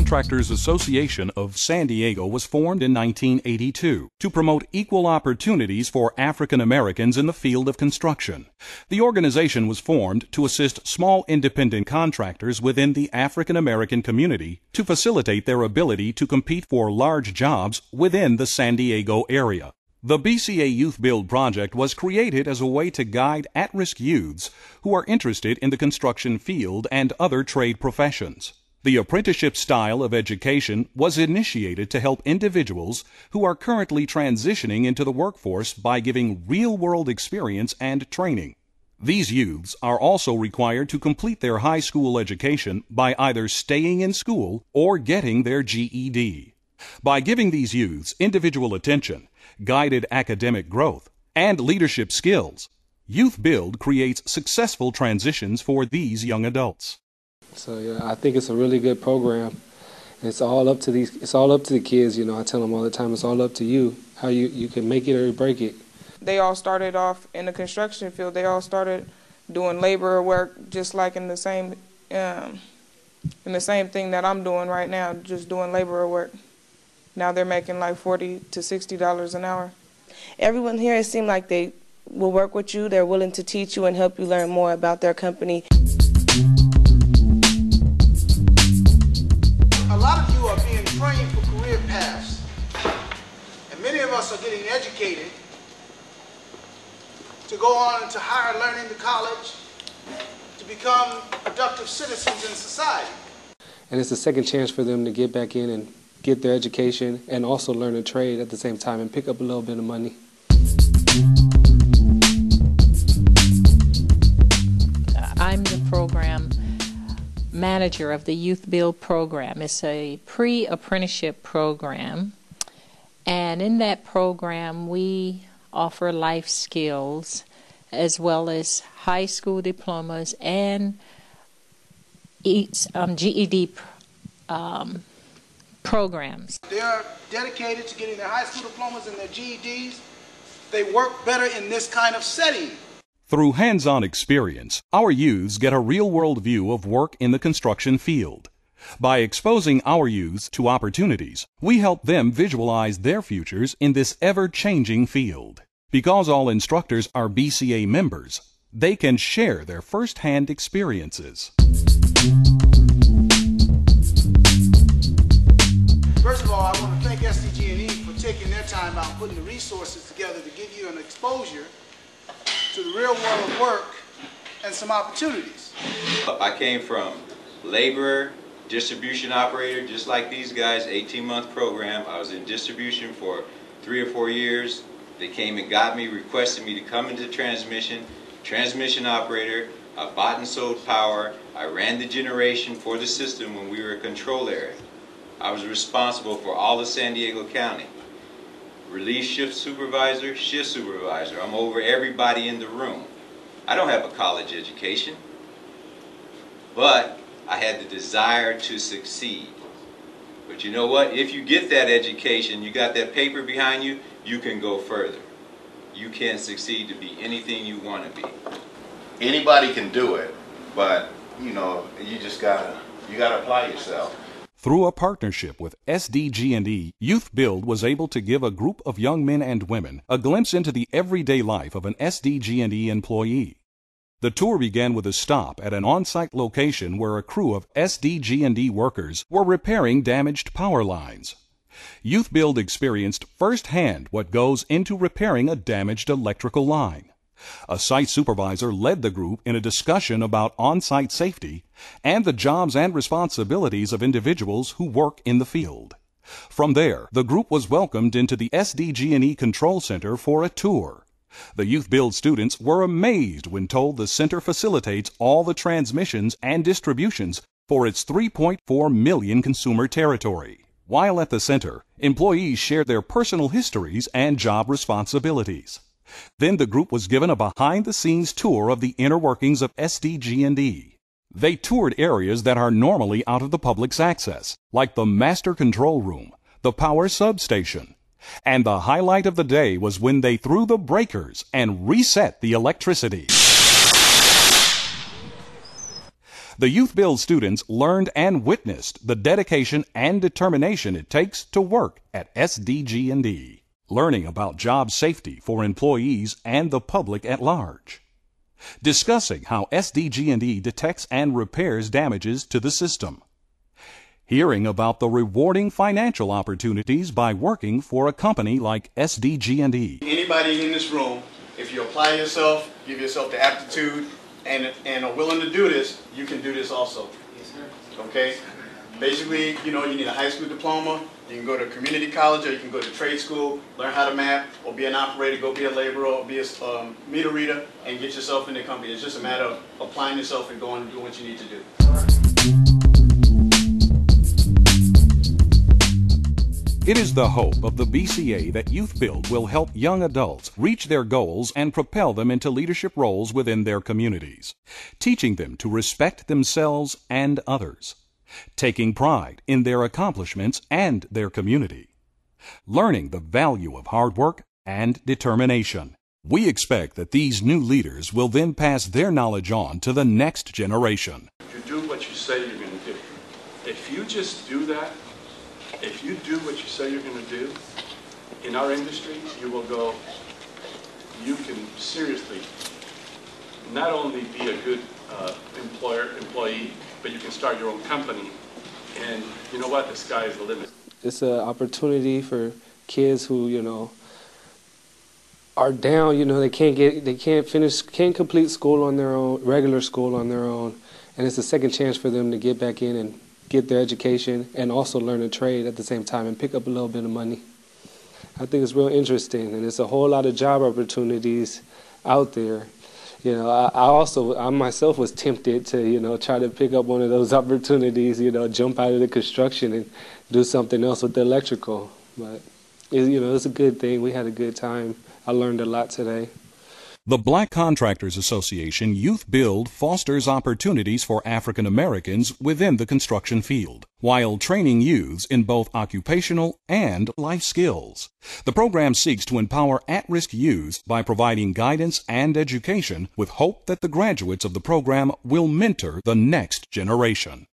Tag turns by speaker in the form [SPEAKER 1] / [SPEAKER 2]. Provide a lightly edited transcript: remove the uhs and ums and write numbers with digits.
[SPEAKER 1] Contractors Association of San Diego was formed in 1982 to promote equal opportunities for African Americans in the field of construction. The organization was formed to assist small independent contractors within the African American community to facilitate their ability to compete for large jobs within the San Diego area. The BCA Youth Build project was created as a way to guide at-risk youths who are interested in the construction field and other trade professions. The apprenticeship style of education was initiated to help individuals who are currently transitioning into the workforce by giving real-world experience and training. These youths are also required to complete their high school education by either staying in school or getting their GED. By giving these youths individual attention, guided academic growth, and leadership skills, Youth Build creates successful transitions for these young adults.
[SPEAKER 2] So yeah, I think it's a really good program. It's all up to the kids, you know. I tell them all the time, it's all up to you, how you can make it or break it.
[SPEAKER 3] They all started off in the construction field. They all started doing labor work, just like in the same thing that I'm doing right now, just doing labor work. Now they're making like $40 to $60 an hour.
[SPEAKER 4] Everyone here, it seems like they will work with you. They're willing to teach you and help you learn more about their company.
[SPEAKER 5] A lot of you are being trained for career paths, and many of us are getting educated to go on into higher learning to college, to become productive citizens in society.
[SPEAKER 2] And it's a second chance for them to get back in and get their education and also learn a trade at the same time and pick up a little bit of money.
[SPEAKER 6] I'm the program manager of the Youth Build program. It's a pre-apprenticeship program, and in that program we offer life skills as well as high school diplomas and GED programs.
[SPEAKER 5] They are dedicated to getting their high school diplomas and their GEDs. They work better in this kind of setting.
[SPEAKER 1] Through hands-on experience, our youths get a real-world view of work in the construction field. By exposing our youths to opportunities, we help them visualize their futures in this ever-changing field. Because all instructors are BCA members, they can share their first-hand experiences.
[SPEAKER 5] First of all, I want to thank Sdg&E for taking their time out, putting the resources together to give you an exposure to the real world of work and some opportunities.
[SPEAKER 7] I came from laborer, distribution operator, just like these guys, 18-month program. I was in distribution for 3 or 4 years. They came and got me, requested me to come into transmission operator. I bought and sold power. I ran the generation for the system when we were a control area. I was responsible for all of San Diego County. Relief shift supervisor, shift supervisor. I'm over everybody in the room. I don't have a college education, but I had the desire to succeed. But you know what? If you get that education, you got that paper behind you, you can go further. You can succeed to be anything you want to be.
[SPEAKER 8] Anybody can do it, but you know, you gotta apply yourself.
[SPEAKER 1] Through a partnership with Sdg&E, Youth Build was able to give a group of young men and women a glimpse into the everyday life of an Sdg&E employee. The tour began with a stop at an on-site location where a crew of Sdg&E workers were repairing damaged power lines. Youth Build experienced firsthand what goes into repairing a damaged electrical line. A site supervisor led the group in a discussion about on-site safety and the jobs and responsibilities of individuals who work in the field. From there, the group was welcomed into the Sdg&E Control Center for a tour. The Youth Build students were amazed when told the center facilitates all the transmissions and distributions for its 3.4 million consumer territory. While at the center, employees shared their personal histories and job responsibilities. Then the group was given a behind-the-scenes tour of the inner workings of Sdg&E. They toured areas that are normally out of the public's access, like the master control room, the power substation. And the highlight of the day was when they threw the breakers and reset the electricity. The Youth Build students learned and witnessed the dedication and determination it takes to work at Sdg&E, learning about job safety for employees and the public at large, discussing how Sdg&E detects and repairs damages to the system, hearing about the rewarding financial opportunities by working for a company like Sdg&E.
[SPEAKER 9] Anybody in this room, if you apply yourself, give yourself the aptitude, and are willing to do this, you can do this also. Yes, sir. Okay? Basically, you need a high school diploma. You can go to community college, or you can go to trade school, learn how to map, or be an operator, go be a laborer, or be a meter reader, and get yourself in the company. It's just a matter of applying yourself and going and doing what you need to do.
[SPEAKER 1] It is the hope of the BCA that Youth Build will help young adults reach their goals and propel them into leadership roles within their communities, teaching them to respect themselves and others, taking pride in their accomplishments and their community, learning the value of hard work and determination. We expect that these new leaders will then pass their knowledge on to the next generation.
[SPEAKER 10] You do what you say you're going to do. If you just do that, if you do what you say you're going to do, in our industry, you can seriously not only be a good employee, but you can start your own company. And you know what? The sky is the limit.
[SPEAKER 2] It's an opportunity for kids who, are down, they can't complete school on their own, regular school on their own. And it's a second chance for them to get back in and get their education and also learn a trade at the same time and pick up a little bit of money. I think it's real interesting, and there's a whole lot of job opportunities out there. I myself was tempted to, try to pick up one of those opportunities, jump out of the construction and do something else with the electrical. But, it's a good thing. We had a good time. I learned a lot today.
[SPEAKER 1] The Black Contractors Association Youth Build fosters opportunities for African Americans within the construction field, while training youths in both occupational and life skills. The program seeks to empower at-risk youths by providing guidance and education with hope that the graduates of the program will mentor the next generation.